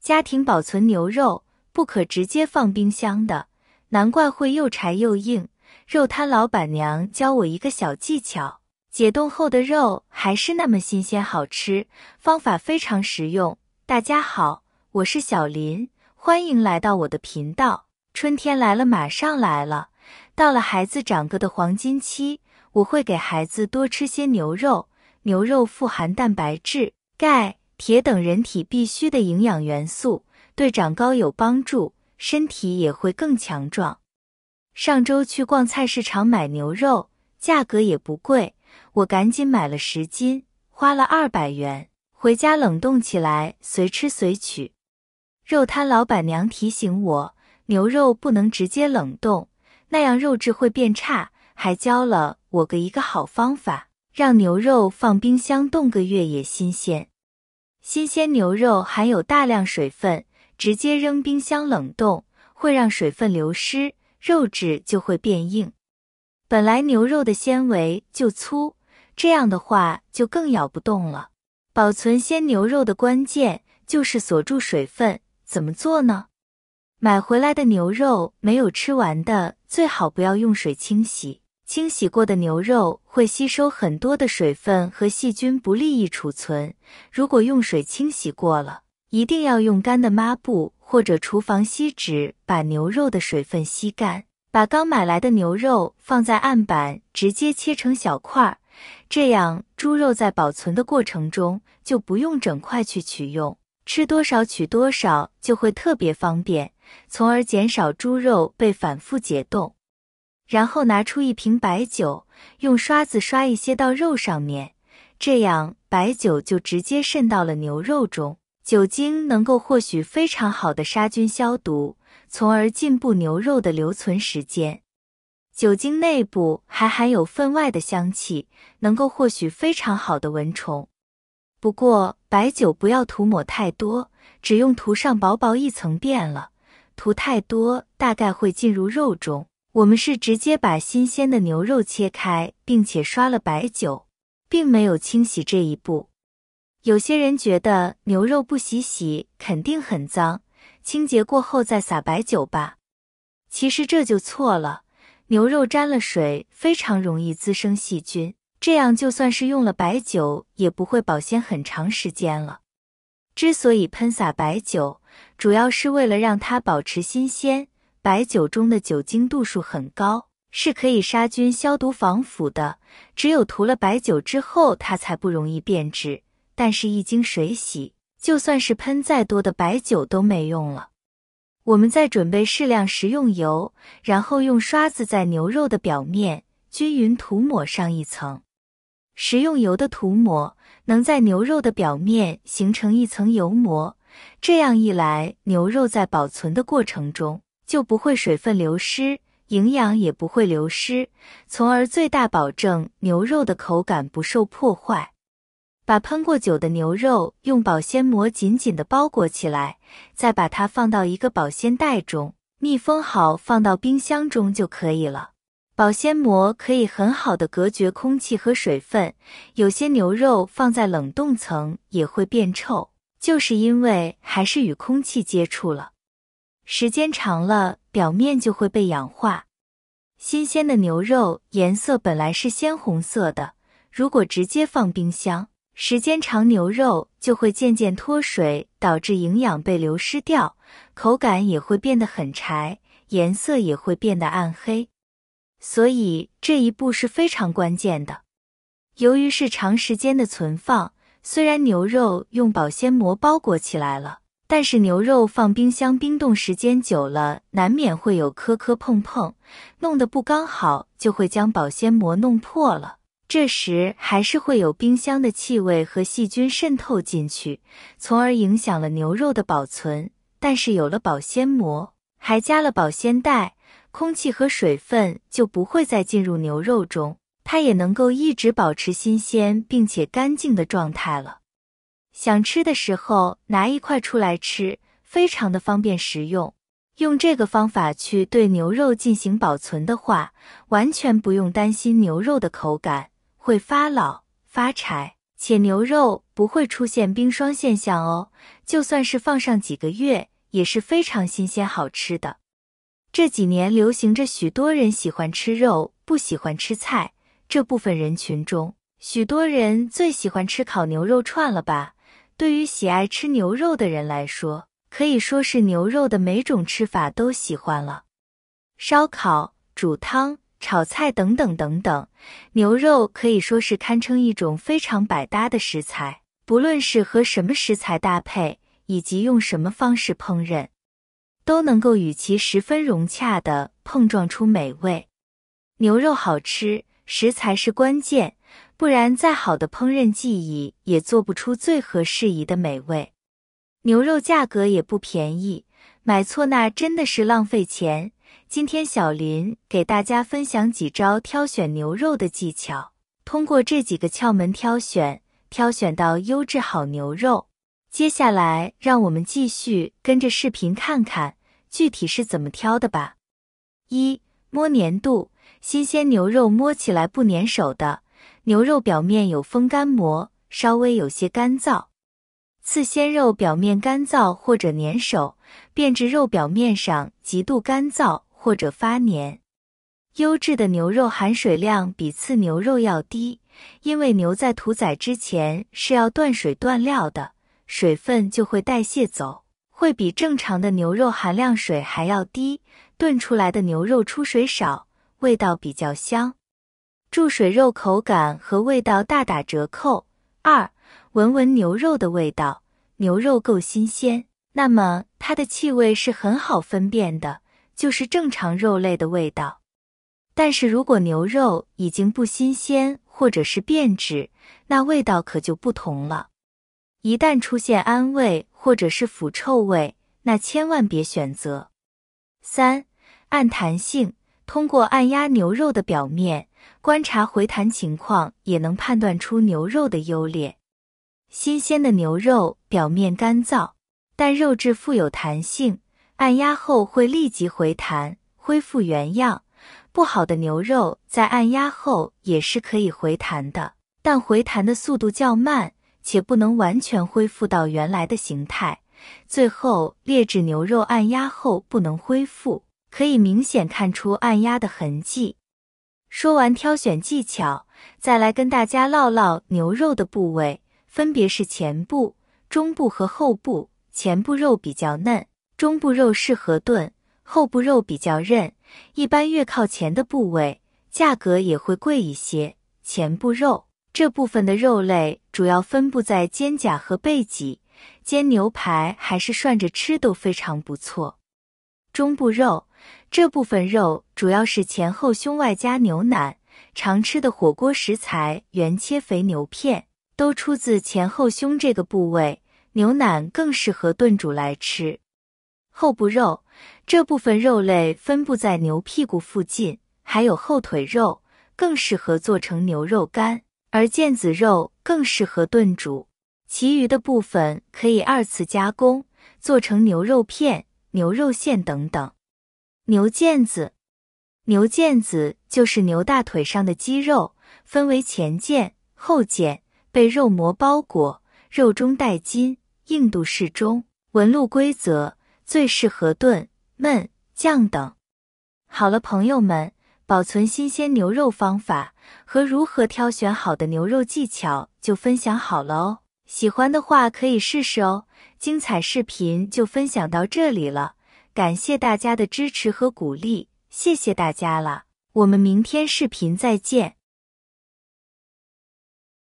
家庭保存牛肉不可直接放冰箱的，难怪会又柴又硬。肉摊老板娘教我一个小技巧，解冻后的肉还是那么新鲜好吃，方法非常实用。大家好，我是小林，欢迎来到我的频道。春天来了，马上来了，到了孩子长个的黄金期，我会给孩子多吃些牛肉。牛肉富含蛋白质、钙、铁等人体必需的营养元素，对长高有帮助，身体也会更强壮。上周去逛菜市场买牛肉，价格也不贵，我赶紧买了10斤，花了200元，回家冷冻起来，随吃随取。肉摊老板娘提醒我，牛肉不能直接冷冻，那样肉质会变差，还教了我一个好方法，让牛肉放冰箱冻个月也新鲜。新鲜牛肉含有大量水分，直接扔冰箱冷冻，会让水分流失，肉质就会变硬。本来牛肉的纤维就粗，这样的话就更咬不动了。保存鲜牛肉的关键就是锁住水分，怎么做呢？买回来的牛肉没有吃完的，最好不要用水清洗。清洗过的牛肉会吸收很多的水分和细菌，不利于储存。如果用水清洗过了，一定要用干的抹布或者厨房锡纸把牛肉的水分吸干。把刚买来的牛肉放在案板，直接切成小块，这样猪肉在保存的过程中就不用整块去取用，吃多少取多少就会特别方便，从而减少猪肉被反复解冻。然后拿出一瓶白酒，用刷子刷一些到肉上面，这样白酒就直接渗到了牛肉中。酒精能够获取非常好的杀菌消毒，从而进步牛肉的留存时间。酒精内部还含有分外的香气，能够获取非常好的蚊虫。不过白酒不要涂抹太多，只用涂上薄薄一层便了，涂太多大概会进入肉中。我们是直接把新鲜的牛肉切开，并且刷了白酒，并没有清洗这一步。有些人觉得牛肉不洗肯定很脏，清洁过后再撒白酒吧。其实这就错了，牛肉沾了水非常容易滋生细菌，这样就算是用了白酒也不会保鲜很长时间了。之所以喷洒白酒，主要是为了让它保持新鲜。白酒中的酒精度数很高，是可以杀菌消毒防腐的，只有涂了白酒之后它才不容易变质，但是一经水洗，就算是喷再多的白酒都没用了。我们再准备适量食用油，然后用刷子在牛肉的表面均匀涂抹上一层。食用油的涂抹能在牛肉的表面形成一层油膜，这样一来，牛肉在保存的过程中就不会水分流失，营养也不会流失，从而最大保证牛肉的口感不受破坏。把喷过酒的牛肉用保鲜膜紧紧地包裹起来，再把它放到一个保鲜袋中，密封好放到冰箱中就可以了。保鲜膜可以很好地隔绝空气和水分，有些牛肉放在冷冻层也会变臭，就是因为还是与空气接触了。时间长了，表面就会被氧化。新鲜的牛肉颜色本来是鲜红色的，如果直接放冰箱，时间长牛肉就会渐渐脱水，导致营养被流失掉，口感也会变得很柴，颜色也会变得暗黑。所以这一步是非常关键的。由于是长时间的存放，虽然牛肉用保鲜膜包裹起来了，但是牛肉放冰箱冰冻时间久了，难免会有磕磕碰碰，弄得不刚好就会将保鲜膜弄破了。这时还是会有冰箱的气味和细菌渗透进去，从而影响了牛肉的保存。但是有了保鲜膜，还加了保鲜袋，空气和水分就不会再进入牛肉中，它也能够一直保持新鲜并且干净的状态了。想吃的时候拿一块出来吃，非常的方便实用。用这个方法去对牛肉进行保存的话，完全不用担心牛肉的口感会发老、发柴，且牛肉不会出现冰霜现象哦，就算是放上几个月，也是非常新鲜好吃的。这几年流行着许多人喜欢吃肉，不喜欢吃菜，这部分人群中，许多人最喜欢吃烤牛肉串了吧？对于喜爱吃牛肉的人来说，可以说是牛肉的每种吃法都喜欢了。烧烤、煮汤、炒菜等等等等，牛肉可以说是堪称一种非常百搭的食材，不论是和什么食材搭配，以及用什么方式烹饪，都能够与其十分融洽地碰撞出美味。牛肉好吃，食材是关键，不然再好的烹饪技艺也做不出最合适宜的美味。牛肉价格也不便宜，买错那真的是浪费钱。今天小林给大家分享几招挑选牛肉的技巧，通过这几个窍门挑选到优质好牛肉。接下来让我们继续跟着视频看看具体是怎么挑的吧。1. 摸粘度，新鲜牛肉摸起来不粘手的，牛肉表面有风干膜，稍微有些干燥。刺鲜肉表面干燥或者粘手，变质肉表面上极度干燥或者发黏。优质的牛肉含水量比刺牛肉要低，因为牛在屠宰之前是要断水断料的，水分就会代谢走，会比正常的牛肉含量水还要低，炖出来的牛肉出水少，味道比较香。注水肉口感和味道大打折扣。2. 闻闻牛肉的味道，牛肉够新鲜，那么它的气味是很好分辨的，就是正常肉类的味道。但是如果牛肉已经不新鲜或者是变质，那味道可就不同了。一旦出现氨味或者是腐臭味，那千万别选择。3. 按弹性，通过按压牛肉的表面，观察回弹情况，也能判断出牛肉的优劣。新鲜的牛肉表面干燥，但肉质富有弹性，按压后会立即回弹，恢复原样。不好的牛肉在按压后也是可以回弹的，但回弹的速度较慢，且不能完全恢复到原来的形态。最后，劣质牛肉按压后不能恢复，可以明显看出按压的痕迹。说完挑选技巧，再来跟大家唠唠牛肉的部位，分别是前部、中部和后部。前部肉比较嫩，中部肉适合炖，后部肉比较韧。一般越靠前的部位，价格也会贵一些。前部肉这部分的肉类主要分布在肩胛和背脊，煎牛排还是涮着吃都非常不错。中部肉这部分肉主要是前后胸外加牛腩，常吃的火锅食材原切肥牛片都出自前后胸这个部位，牛腩更适合炖煮来吃。后部肉这部分肉类分布在牛屁股附近，还有后腿肉，更适合做成牛肉干，而腱子肉更适合炖煮。其余的部分可以二次加工，做成牛肉片、牛肉馅等等。牛腱子，牛腱子就是牛大腿上的肌肉，分为前腱、后腱，被肉膜包裹，肉中带筋，硬度适中，纹路规则，最适合炖、焖、酱等。好了，朋友们，保存新鲜牛肉方法和如何挑选好的牛肉技巧就分享好了哦。喜欢的话可以试试哦。精彩视频就分享到这里了，感谢大家的支持和鼓励，谢谢大家了。我们明天视频再见。